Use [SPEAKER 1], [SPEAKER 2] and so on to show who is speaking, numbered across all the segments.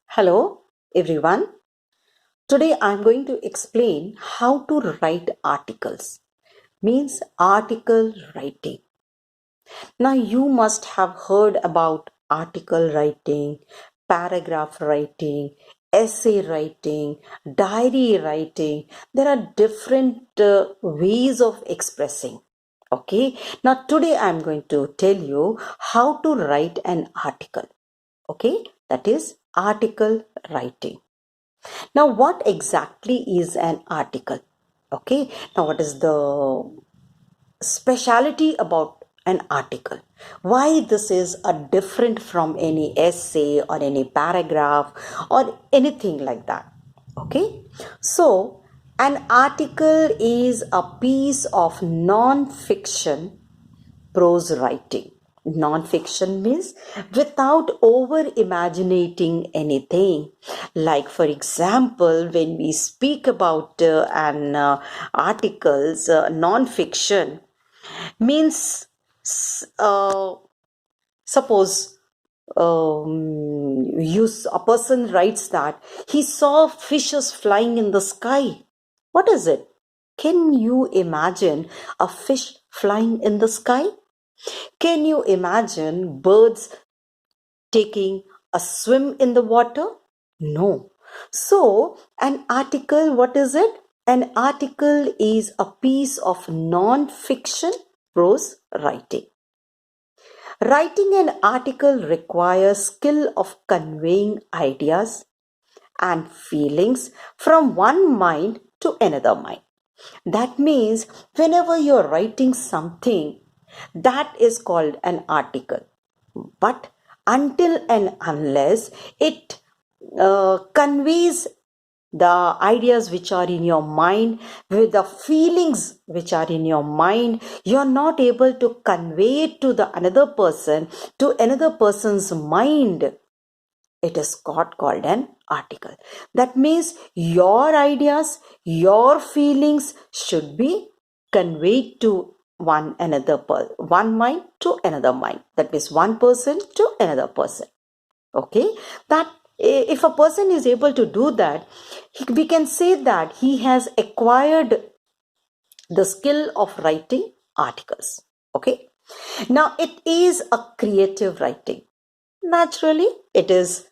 [SPEAKER 1] Hello, everyone. Today I'm going to explain how to write articles. Means article writing. Now you must have heard about article writing, paragraph writing, essay writing, diary writing. There are different ways of expressing. Okay. Now today I'm going to tell you how to write an article. Okay. That is article writing. Now, what exactly is an article? Okay, now what is the speciality about an article? Why this is a different from any essay or any paragraph or anything like that? Okay, so an article is a piece of non-fiction prose writing. Non-fiction means without over imaginating anything. Like for example, when we speak about an articles, non-fiction means suppose a person writes that he saw fishes flying in the sky. What is it? Can you imagine a fish flying in the sky? Can you imagine birds taking a swim in the water? No. So, an article, what is it? An article is a piece of non fiction prose writing. Writing an article requires skill of conveying ideas and feelings from one mind to another mind. That means whenever you're writing something, that is called an article. But until and unless it conveys the ideas which are in your mind with the feelings which are in your mind, you are not able to convey it to the another person's mind. It is called an article. That means your ideas, your feelings should be conveyed to one mind to another mind. That means one person to another person. Okay, that if a person is able to do that, we can say that he has acquired the skill of writing articles. Okay, now it is a creative writing. Naturally, it is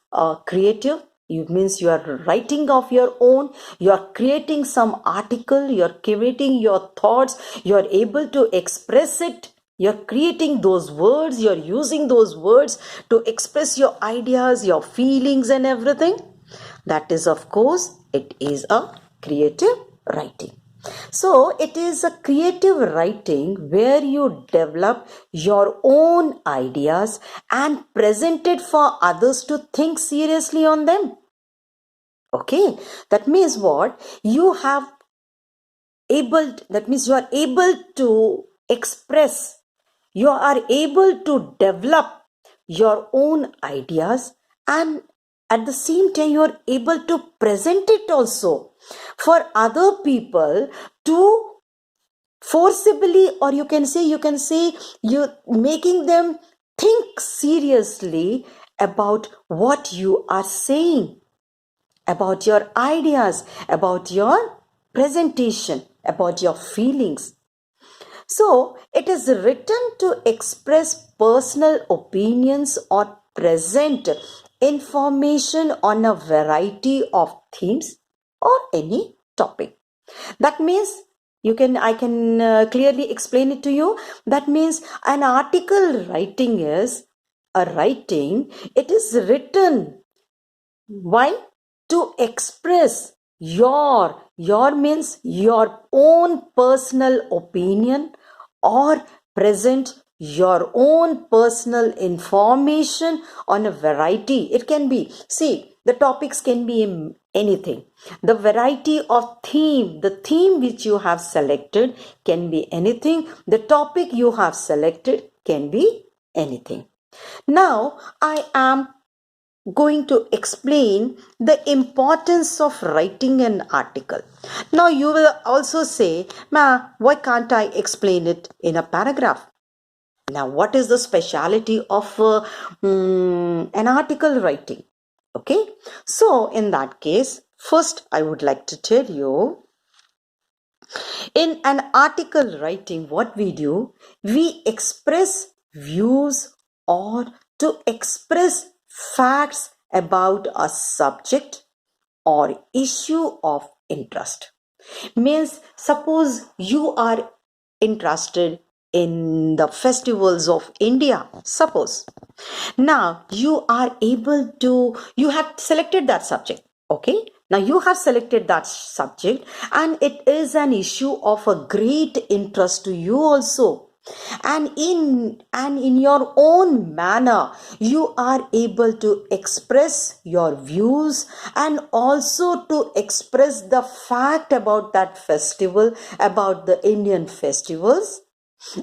[SPEAKER 1] creative. It means you are writing of your own, you are creating some article, you are creating your thoughts, you are able to express it, you are creating those words, you are using those words to express your ideas, your feelings, and everything. That is, of course, it is a creative writing. So, it is a creative writing where you develop your own ideas and present it for others to think seriously on them. Okay, that means what? That means you are able to express, you are able to develop your own ideas, and at the same time you are able to present it also for other people to forcibly, or you can say you making them think seriously about what you are saying, about your ideas, about your presentation, about your feelings. So, it is written to express personal opinions or present information on a variety of themes or any topic. That means I can clearly explain it to you. That means an article writing is a writing, it is written. Why? To express your means your own personal opinion or present your own personal information on a variety. It can be, see, the topics can be anything. The variety of theme, the theme which you have selected can be anything. The topic you have selected can be anything. Now I am going to explain the importance of writing an article. Now you will also say, Ma, why can't I explain it in a paragraph? Now, what is the speciality of an article writing? Okay, so in that case, first I would like to tell you, in an article writing, what we do, we express views or to express facts about a subject or issue of interest. Means, suppose you are interested in the festivals of India. Suppose now you have selected that subject. Okay, now you have selected that subject and it is an issue of a great interest to you also, and in your own manner you are able to express your views and also to express the fact about that festival, about the Indian festivals.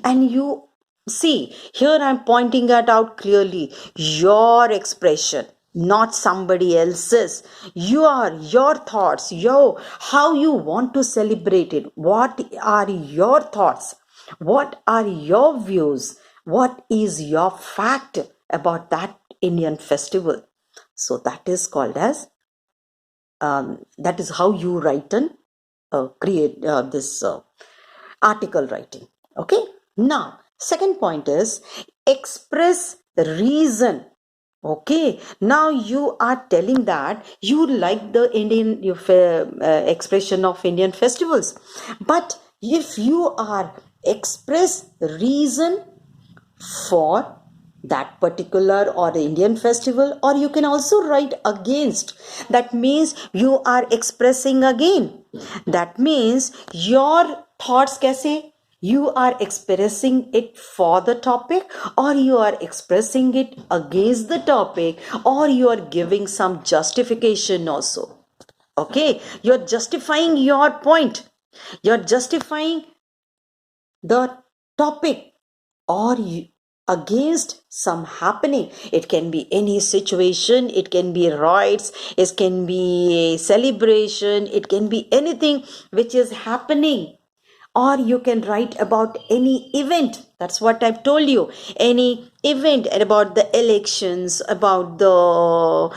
[SPEAKER 1] And you see, here I'm pointing it out clearly, your expression, not somebody else's. Your thoughts, how you want to celebrate it. What are your thoughts? What are your views? What is your fact about that Indian festival? So that is called as, that is how you write and create this article writing. Okay, now second point is express reason. Okay, now you are telling that you like the Indian expression of Indian festivals, but if you are express reason for that particular or Indian festival, or you can also write against. That means you are expressing again. That means your thoughts kaise? You are expressing it for the topic, or you are expressing it against the topic, or you are giving some justification also. Okay, you're justifying your point. You're justifying the topic, or against some happening. It can be any situation, it can be rights, it can be a celebration, it can be anything which is happening. Or you can write about any event. That's what I've told you. Any event about the elections, about the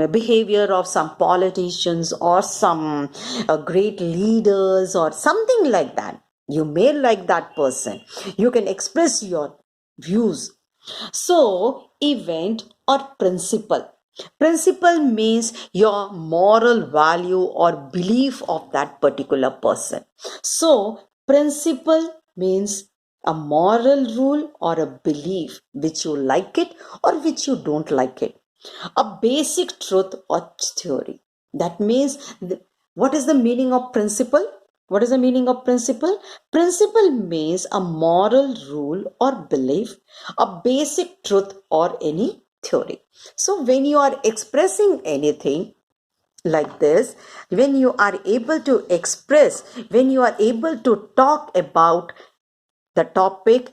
[SPEAKER 1] behavior of some politicians or some great leaders or something like that. You may like that person. You can express your views. So, event or principle. Principle means your moral value or belief of that particular person. So, principle means a moral rule or a belief which you like it or which you don't like it. A basic truth or theory. That means, what is the meaning of principle? What is the meaning of principle? Principle means a moral rule or belief, a basic truth or any theory. So when you are expressing anything like this, when you are able to express, when you are able to talk about the topic,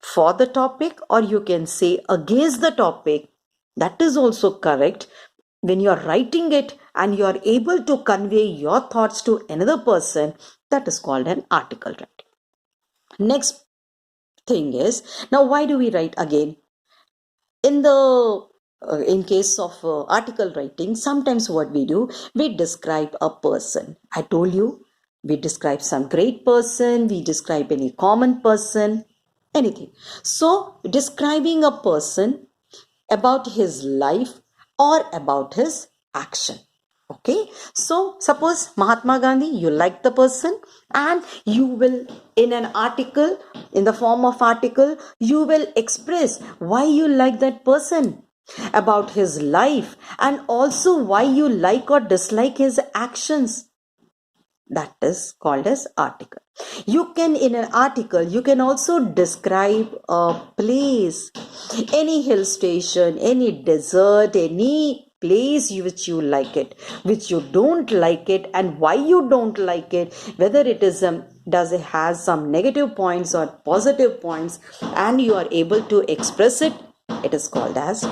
[SPEAKER 1] for the topic, or you can say against the topic, that is also correct. When you are writing it and you are able to convey your thoughts to another person, that is called an article writing. Next thing is, now why do we write again? In case of article writing, sometimes what we do, we describe a person. I told you, we describe some great person, we describe any common person, anything. So describing a person about his life or about his action. Okay, so suppose Mahatma Gandhi, you like the person, and you will, in an article, in the form of article, you will express why you like that person, about his life, and also why you like or dislike his actions. That is called as article. You can, in an article, you can also describe a place, any hill station, any desert, any place which you like it, which you don't like it, and why you don't like it, whether it is does it has some negative points or positive points, and you are able to express it. It is called as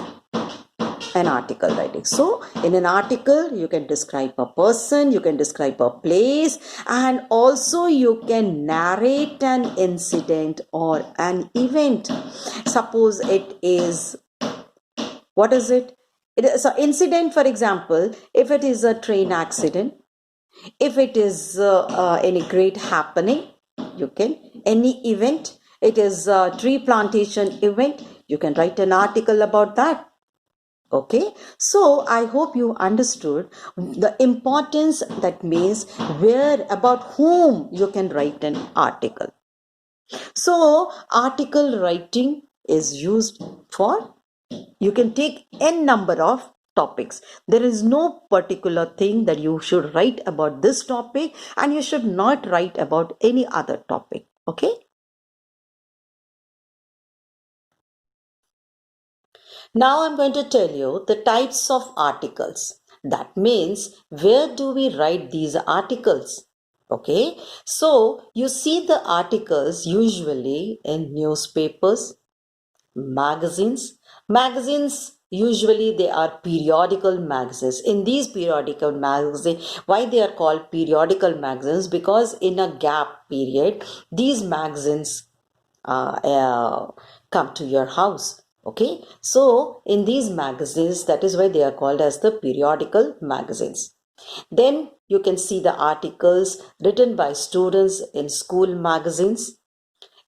[SPEAKER 1] an article writing. So in an article, you can describe a person, you can describe a place, and also you can narrate an incident or an event. Suppose it is, what is it? It is an incident, for example, if it is a train accident, if it is any great happening, you can, any event, it is a tree plantation event, you can write an article about that. Okay, so I hope you understood the importance, that means where, about whom you can write an article. So article writing is used for, you can take n number of topics. There is no particular thing that you should write about this topic and you should not write about any other topic. Okay. Now I'm going to tell you the types of articles. That means where do we write these articles? Okay, so you see the articles usually in newspapers, magazines. Magazines usually they are periodical magazines. In these periodical magazines, why they are called periodical magazines? Because in a gap period, these magazines come to your house. Okay, so in these magazines, that is why they are called as the periodical magazines. Then you can see the articles written by students in school magazines,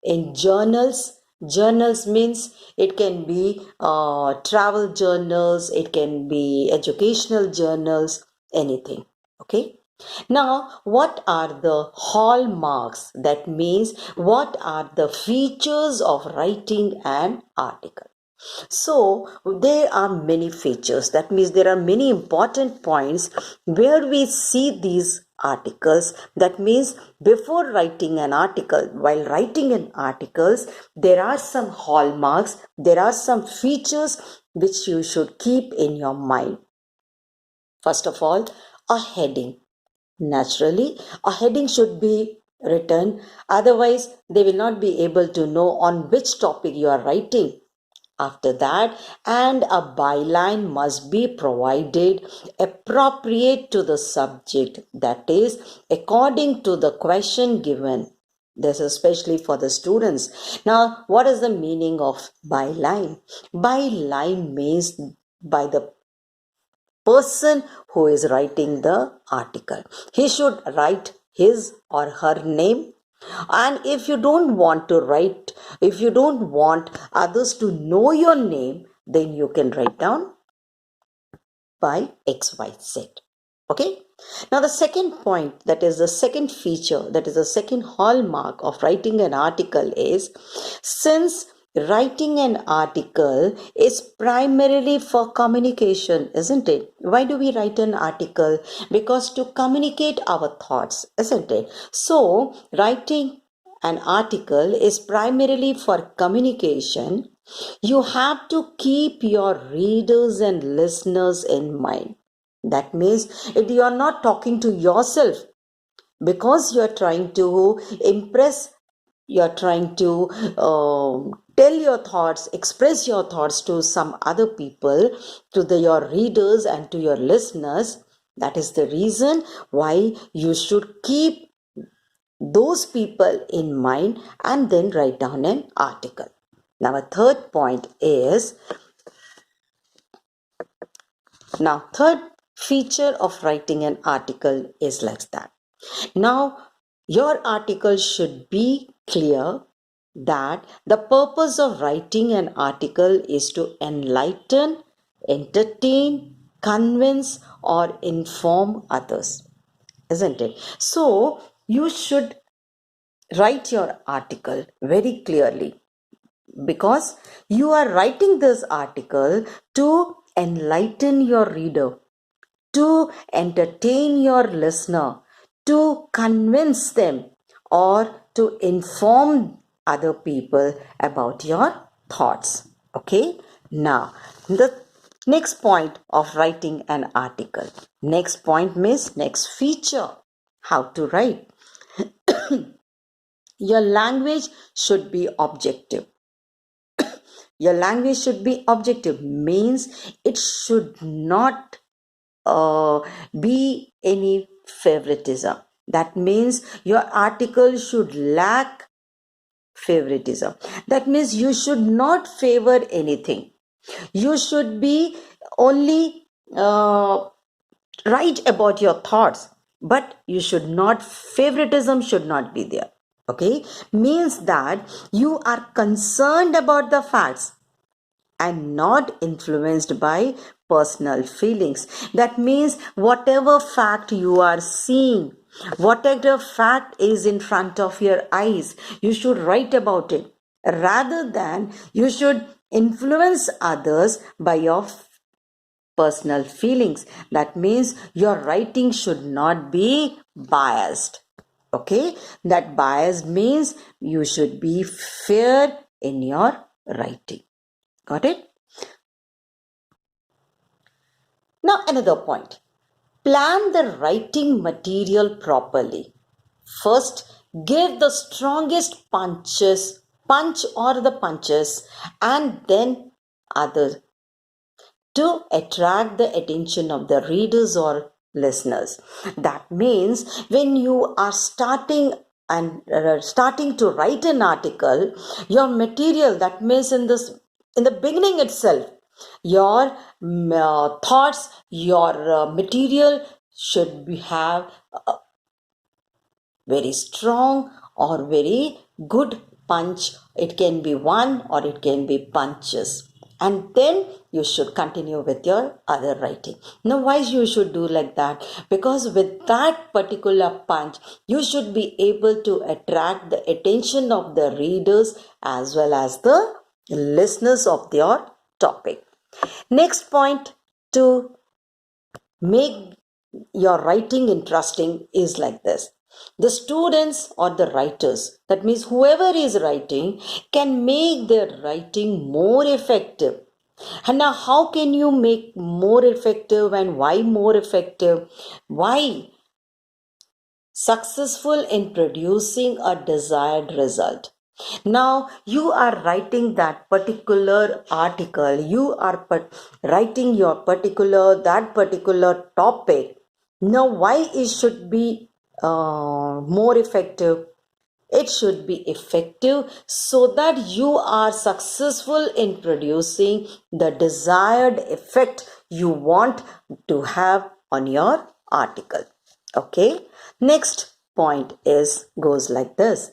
[SPEAKER 1] in journals. Journals means it can be travel journals, it can be educational journals, anything. Okay. Now, what are the hallmarks? That means what are the features of writing an article? So there are many features. That means there are many important points where we see these articles. That means before writing an article, while writing an articles, there are some hallmarks, there are some features which you should keep in your mind. First of all, a heading. Naturally, a heading should be written, otherwise they will not be able to know on which topic you are writing. After that, and a byline must be provided appropriate to the subject, that is, according to the question given. This is especially for the students. Now, what is the meaning of byline? Byline means by the person who is writing the article. He should write his or her name. And if you don't want to write, if you don't want others to know your name, then you can write down by XYZ. Okay. Now, the second point, that is the second feature, that is the second hallmark of writing an article is, since writing an article is primarily for communication, isn't it? Why do we write an article? Because to communicate our thoughts, isn't it? So, writing an article is primarily for communication. You have to keep your readers and listeners in mind. That means if you are not talking to yourself, because you are trying to impress, you are trying to tell your thoughts, express your thoughts to some other people, to your readers and to your listeners. That is the reason why you should keep those people in mind and then write down an article. Now, a third point is, third feature of writing an article is like that. Now, your article should be clear, that the purpose of writing an article is to enlighten, entertain, convince, or inform others, isn't it? So, you should write your article very clearly, because you are writing this article to enlighten your reader, to entertain your listener, to convince them, or to inform other people about your thoughts. Okay, now the next point of writing an article. Next point means next feature. How to write. Your language should be objective. Your language should be objective means it should not be any favoritism. That means your article should lack favoritism. That means you should not favor anything. You should be only write about your thoughts, but you should not, favoritism should not be there. Okay, means that you are concerned about the facts and not influenced by personal feelings. That means whatever fact you are seeing, whatever fact is in front of your eyes, you should write about it, rather than you should influence others by your personal feelings. That means your writing should not be biased. Okay, that biased means you should be fair in your writing. Got it? Now, another point, plan the writing material properly. First, give the strongest punch or the punches, and then others, to attract the attention of the readers or listeners. That means when you are starting to write an article, your material, that means in the beginning itself, your thoughts, your material should have very strong or very good punch. It can be one or it can be punches. And then you should continue with your other writing. Now, why you should do like that? Because with that particular punch, you should be able to attract the attention of the readers as well as the listeners of your topic. Next point, to make your writing interesting, is like this. The students or the writers, that means whoever is writing, can make their writing more effective. And now, how can you make more effective, and why more effective? Why? Successful in producing a desired result. Now you are writing that particular article, you are writing your that particular topic. Now, why it should be more effective? It should be effective so that you are successful in producing the desired effect you want to have on your article. Okay, next point is goes like this.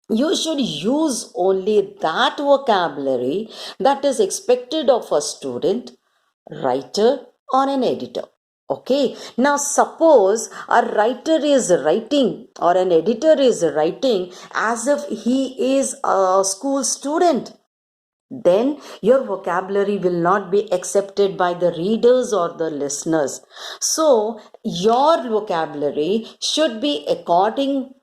[SPEAKER 1] You should use only that vocabulary that is expected of a student, writer, or an editor. Okay, now suppose a writer is writing or an editor is writing as if he is a school student, then your vocabulary will not be accepted by the readers or the listeners. So, your vocabulary should be according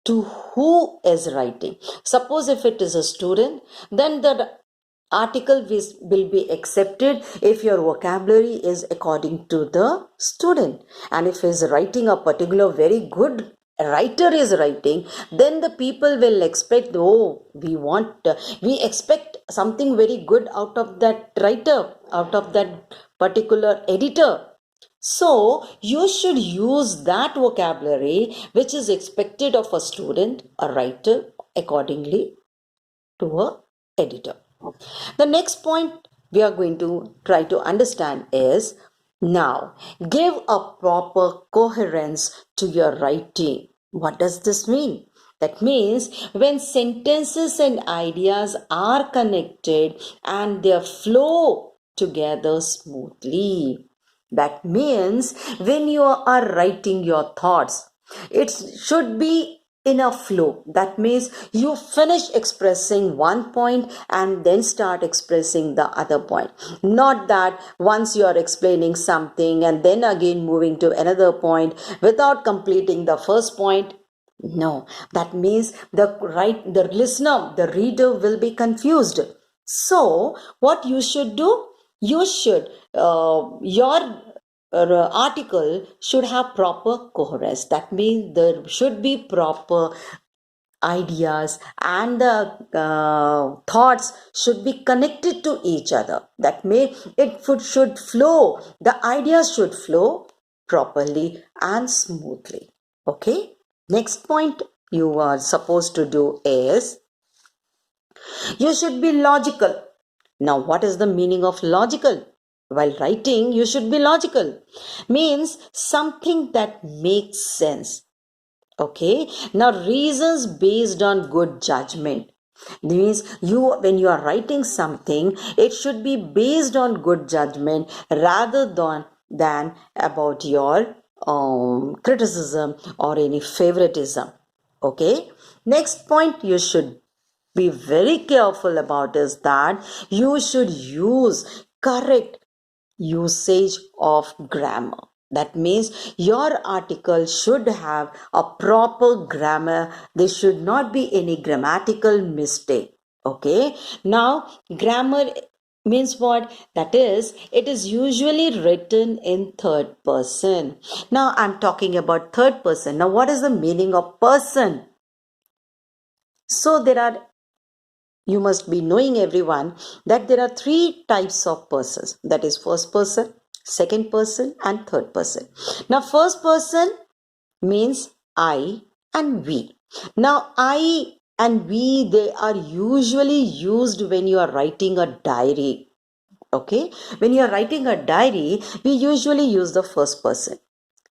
[SPEAKER 1] to who is writing. Suppose if it is a student, then the article will be accepted if your vocabulary is according to the student. And if he is writing a particular very good writer is writing, then the people will expect, oh, we expect something very good out of that writer, out of that particular editor. So you should use that vocabulary which is expected of a student, a writer, accordingly to a editor. The next point we are going to try to understand is, now give a proper coherence to your writing. What does this mean? That means when sentences and ideas are connected and they flow together smoothly. That means when you are writing your thoughts, it should be in a flow. That means you finish expressing one point and then start expressing the other point. Not that once you are explaining something and then again moving to another point without completing the first point. No, that means the listener, the reader will be confused. So what you should do, you should your article should have proper coherence. That means there should be proper ideas and the thoughts should be connected to each other. That should flow, the ideas should flow properly and smoothly. Okay, next point you are supposed to do is, you should be logical Now, what is the meaning of logical? While writing, you should be logical. Means something that makes sense. Okay. Now, reasons based on good judgment. Means when you are writing something, it should be based on good judgment rather than about your criticism or any favoritism. Okay. Next point you should be very careful about is that you should use correct usage of grammar. That means your article should have a proper grammar. There should not be any grammatical mistake. Okay. Now, grammar means what? That is, it is usually written in third person. Now, I'm talking about third person. Now, what is the meaning of person? So, you must be knowing, everyone, that there are three types of persons. That is first person, second person, and third person. Now, first person means I and we. Now, I and we, they are usually used when you are writing a diary. Okay, when you are writing a diary, we usually use the first person.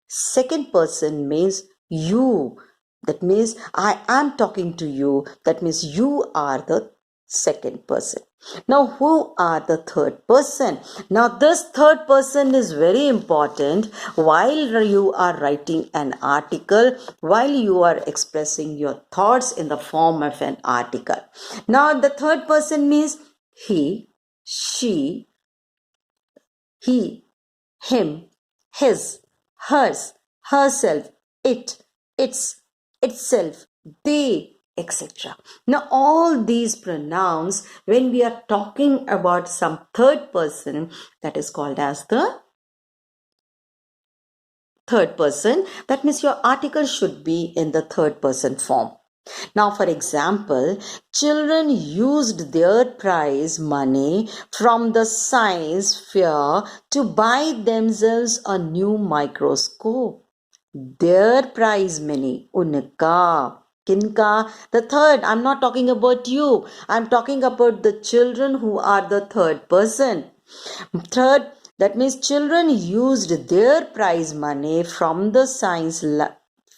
[SPEAKER 1] Second person means you. That means I am talking to you. That means you are the second person. Now, who are the third person? Now, this third person is very important while you are writing an article, while you are expressing your thoughts in the form of an article. Now, the third person means he, she, him, his, hers, herself, its, itself, they, etc. Now, all these pronouns, when we are talking about some third person, that is called as the third person. That means your article should be in the third person form. Now, for example, children used their prize money from the science fair to buy themselves a new microscope. Their prize money, unka. Kinka, the third. I'm not talking about you. I'm talking about the children who are the third person. Third, that means children used their prize money from the science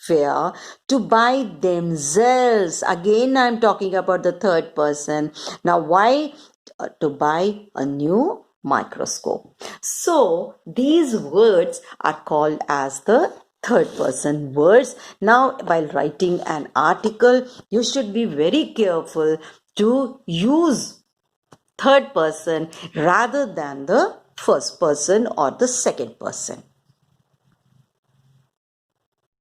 [SPEAKER 1] fair to buy themselves. Again, I'm talking about the third person. Now, why? To buy a new microscope. So, these words are called as the third person words. Now, while writing an article, you should be very careful to use third person rather than the first person or the second person.